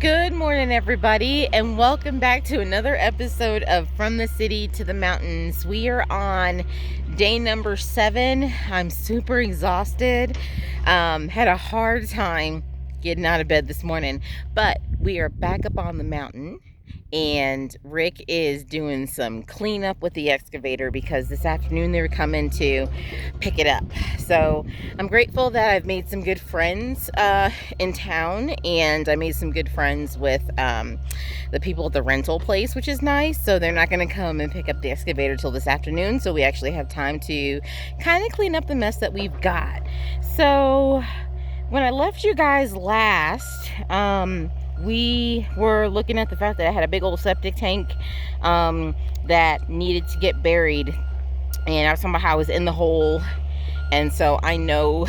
Good morning, everybody, and welcome back to another episode of From the City to the Mountains. We are on day number 7. I'm super exhausted. Had a hard time getting out of bed this morning, but we are back up on the mountain. And Rick is doing some cleanup with the excavator because this afternoon they were coming to pick it up. So I'm grateful that I've made some good friends in town, and I made some good friends with the people at the rental place, which is nice. So they're not going to come and pick up the excavator till this afternoon, so we actually have time to kind of clean up the mess that we've got. So when I left you guys last, we were looking at the fact that I had a big old septic tank that needed to get buried, and I was talking about how I was in the hole. And so I know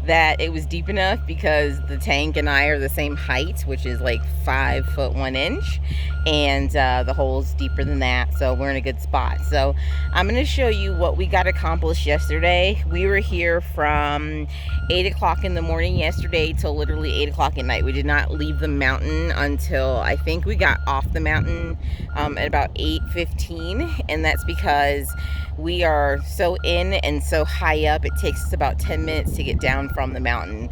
that it was deep enough because the tank and I are the same height, which is like 5 foot 1 inch, and the hole's deeper than that, so we're in a good spot. So I'm going to show you what we got accomplished yesterday. We were here from 8 o'clock in the morning yesterday till literally 8 o'clock at night. We did not leave the mountain until I think we got off the mountain at about 8:15, and that's because we are so in and so high up, it takes us about 10 minutes to get down from the mountain.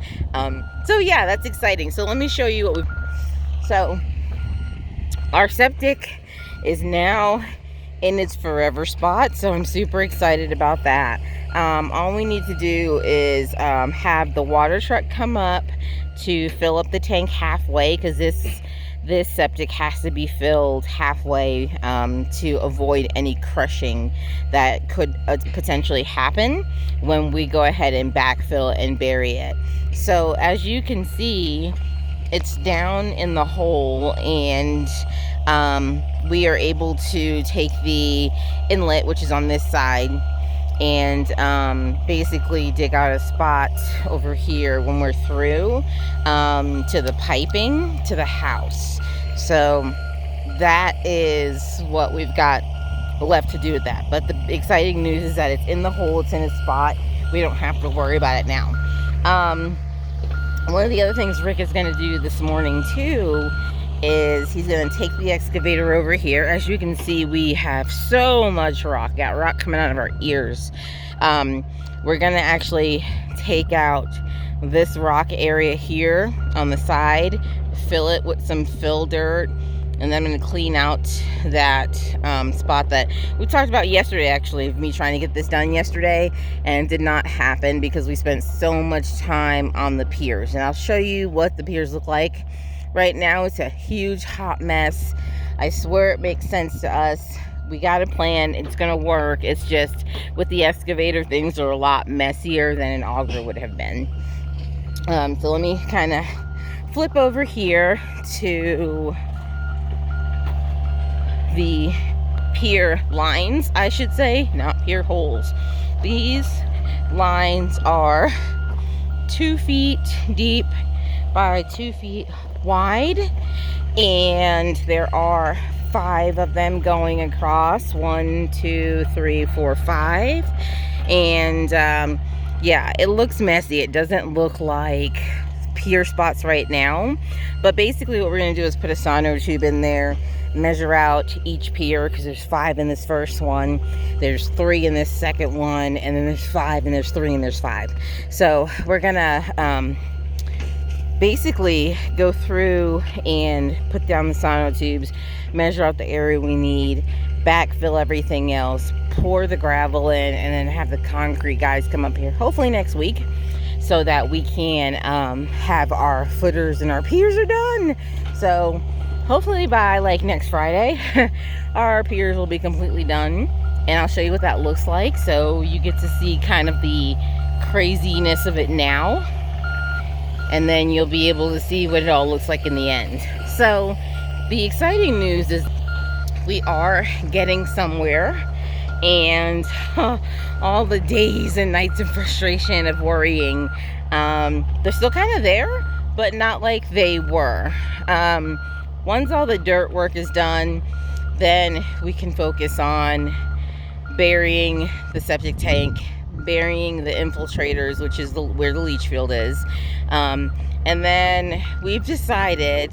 So yeah, that's exciting. So let me show you what we've... So our septic is now in its forever spot, so I'm super excited about that. All we need to do is have the water truck come up to fill up the tank halfway, because this septic has to be filled halfway to avoid any crushing that could potentially happen when we go ahead and backfill and bury it. So as you can see, it's down in the hole, and we are able to take the inlet, which is on this side, and basically dig out a spot over here when we're through to the piping to the house. So that is what we've got left to do with that. But the exciting news is that it's in the hole, it's in its spot. We don't have to worry about it now. One of the other things Rick is going to do this morning too is he's going to take the excavator over here. As you can see, we have so much rock. Got rock coming out of our ears. We're going to actually take out this rock area here on the side, fill it with some fill dirt, and then I'm going to clean out that spot that we talked about yesterday, actually, of me trying to get this done yesterday, and it did not happen because we spent so much time on the piers. And I'll show you what the piers look like. Right now it's a huge hot mess. I swear it makes sense to us. We got a plan, it's gonna work. It's just with the excavator, things are a lot messier than an auger would have been. So let me kind of flip over here to the pier lines, I should say, not pier holes. These lines are 2 feet deep by 2 feet wide, and there are 5 of them going across. 1, 2, 3, 4, 5. And yeah, it looks messy. It doesn't look like pier spots right now, but basically what we're going to do is put a sonotube in there, measure out each pier, because there's 5 in this first one, there's 3 in this second one, and then there's 5, and there's 3, and there's 5. So we're gonna basically go through and put down the sonotubes, measure out the area we need, backfill everything else, pour the gravel in, and then have the concrete guys come up here hopefully next week, so that we can have our footers and our piers are done. So hopefully by like next Friday our piers will be completely done, and I'll show you what that looks like, so you get to see kind of the craziness of it now, and then you'll be able to see what it all looks like in the end. So the exciting news is we are getting somewhere, and all the days and nights of frustration of worrying, they're still kind of there, but not like they were. Once all the dirt work is done, then we can focus on burying the septic tank, burying the infiltrators, which is where the leach field is. And then we've decided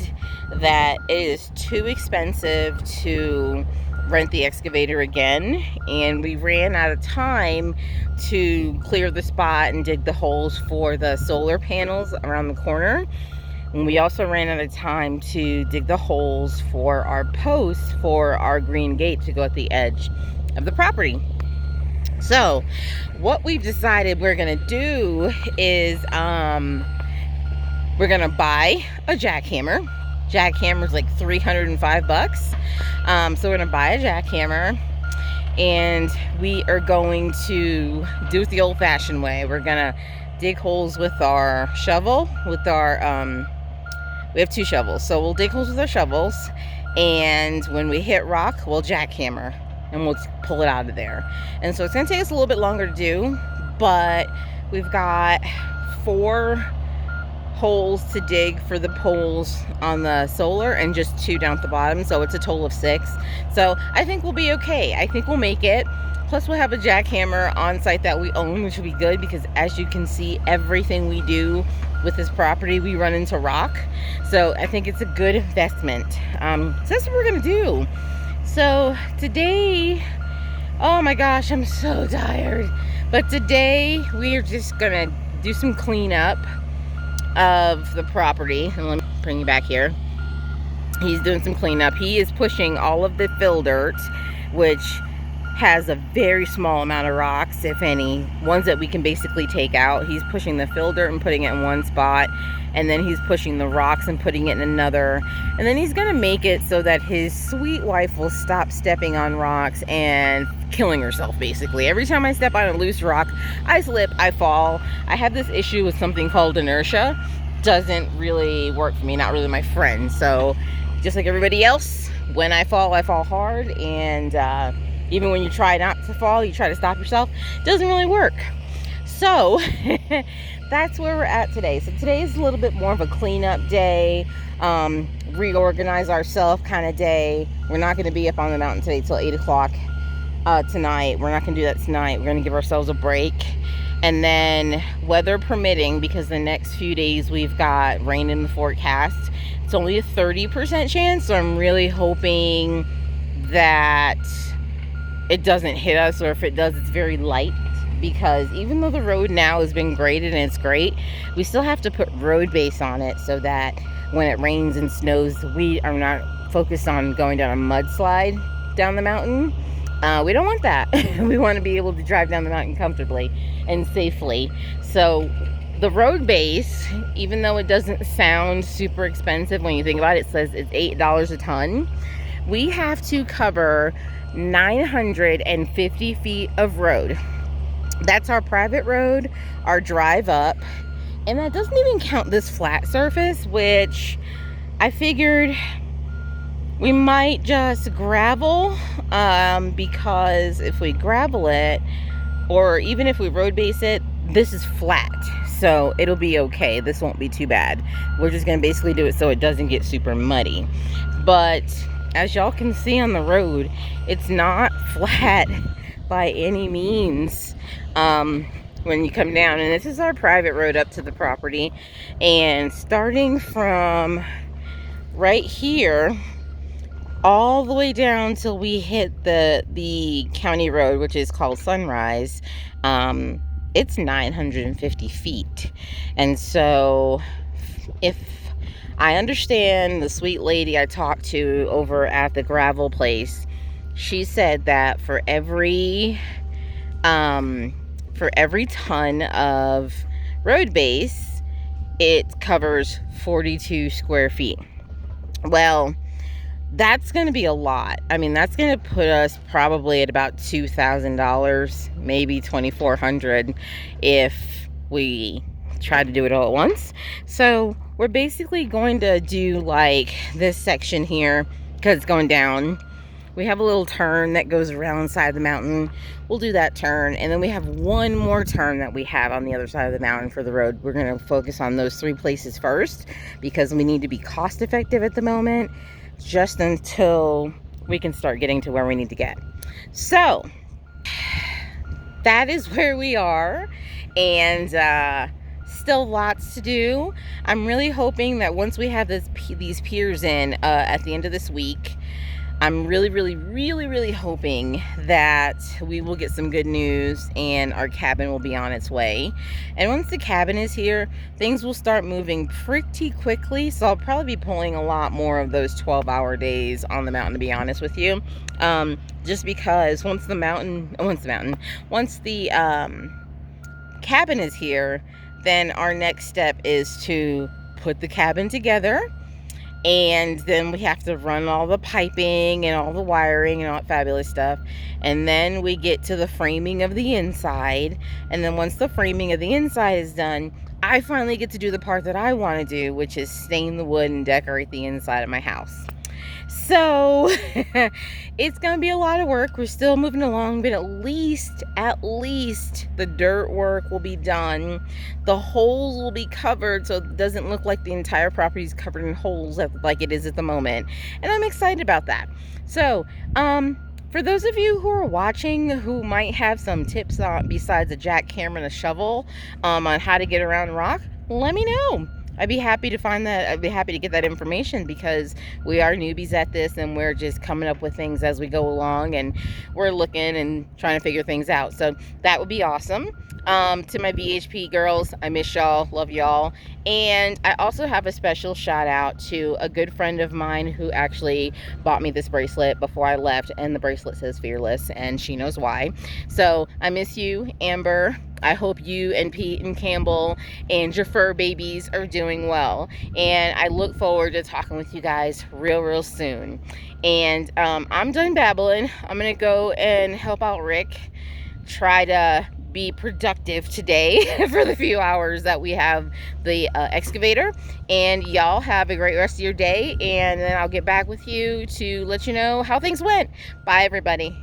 that it is too expensive to rent the excavator again, and we ran out of time to clear the spot and dig the holes for the solar panels around the corner. And we also ran out of time to dig the holes for our posts for our green gate to go at the edge of the property. So what we've decided we're gonna do is we're gonna buy a jackhammer. Jackhammer's like $305. So we're gonna buy a jackhammer, and we are going to do it the old-fashioned way. We're gonna dig holes with our shovel, with our we have 2 shovels, so we'll dig holes with our shovels, and when we hit rock, we'll jackhammer and we'll pull it out of there. And so it's gonna take us a little bit longer to do, but we've got 4 holes to dig for the poles on the solar and just 2 down at the bottom, so it's a total of 6. So I think we'll be okay. I think we'll make it. Plus we'll have a jackhammer on site that we own, which will be good, because as you can see, everything we do with this property, we run into rock. So I think it's a good investment. So that's what we're gonna do. So today, oh my gosh, I'm so tired. But today we are just gonna do some cleanup of the property. And let me bring you back here. He's doing some cleanup. He is pushing all of the fill dirt, which has a very small amount of rocks, if any, ones that we can basically take out. He's pushing the fill dirt and putting it in one spot, and then he's pushing the rocks and putting it in another, and then he's gonna make it so that his sweet wife will stop stepping on rocks and killing herself. Basically every time I step on a loose rock, I slip, I fall. I have this issue with something called inertia. Doesn't really work for me, not really my friend. So just like everybody else, when I fall hard, and even when you try not to fall, you try to stop yourself, it doesn't really work. So that's where we're at today. So today is a little bit more of a cleanup day, reorganize ourselves kind of day. We're not going to be up on the mountain today till 8 o'clock tonight. We're not going to do that tonight. We're going to give ourselves a break. And then, weather permitting, because the next few days we've got rain in the forecast, it's only a 30% chance. So I'm really hoping that it doesn't hit us, or if it does, it's very light, because even though the road now has been graded and it's great, we still have to put road base on it so that when it rains and snows, we are not focused on going down a mudslide down the mountain. We don't want that. We want to be able to drive down the mountain comfortably and safely. So the road base, even though it doesn't sound super expensive when you think about it, it says it's $8 a ton. We have to cover 950 feet of road. That's our private road, our drive up, and that doesn't even count this flat surface, which I figured we might just gravel, because if we gravel it, or even if we road base it, this is flat, so it'll be okay. This won't be too bad. We're just gonna basically do it so it doesn't get super muddy. But as y'all can see on the road, it's not flat by any means when you come down. And this is our private road up to the property, and starting from right here all the way down till we hit the county road, which is called Sunrise, it's 950 feet. And so if I understand, the sweet lady I talked to over at the gravel place, she said that for every ton of road base, it covers 42 square feet. Well, that's going to be a lot. I mean, that's going to put us probably at about $2,000, maybe $2,400 if we try to do it all at once. So we're basically going to do like this section here, because it's going down. We have a little turn that goes around inside the mountain. We'll do that turn, and then we have one more turn that we have on the other side of the mountain for the road. We're going to focus on those 3 places first, because we need to be cost effective at the moment, just until we can start getting to where we need to get. So that is where we are, and still lots to do. I'm really hoping that once we have these piers in at the end of this week, I'm really hoping that we will get some good news and our cabin will be on its way. And once the cabin is here, things will start moving pretty quickly. So I'll probably be pulling a lot more of those 12-hour days on the mountain, to be honest with you. Just because once the cabin is here, then our next step is to put the cabin together. And then we have to run all the piping and all the wiring and all that fabulous stuff. And then we get to the framing of the inside. And then once the framing of the inside is done, I finally get to do the part that I want to do, which is stain the wood and decorate the inside of my house. So it's gonna be a lot of work. We're still moving along, but at least the dirt work will be done. The holes will be covered, so it doesn't look like the entire property is covered in holes like it is at the moment. And I'm excited about that. So for those of you who are watching who might have some tips on, besides a jackhammer and a shovel, on how to get around rock, let me know. I'd be happy to find that. I'd be happy to get that information, because we are newbies at this and we're just coming up with things as we go along, and we're looking and trying to figure things out. So that would be awesome. To my VHP girls, I miss y'all, love y'all. And I also have a special shout out to a good friend of mine who actually bought me this bracelet before I left, and the bracelet says fearless, and she knows why. So I miss you, Amber. I hope you and Pete and Campbell and your fur babies are doing well. And I look forward to talking with you guys real soon. And I'm done babbling. I'm going to go and help out Rick. Try to be productive today for the few hours that we have the excavator. And y'all have a great rest of your day. And then I'll get back with you to let you know how things went. Bye, everybody.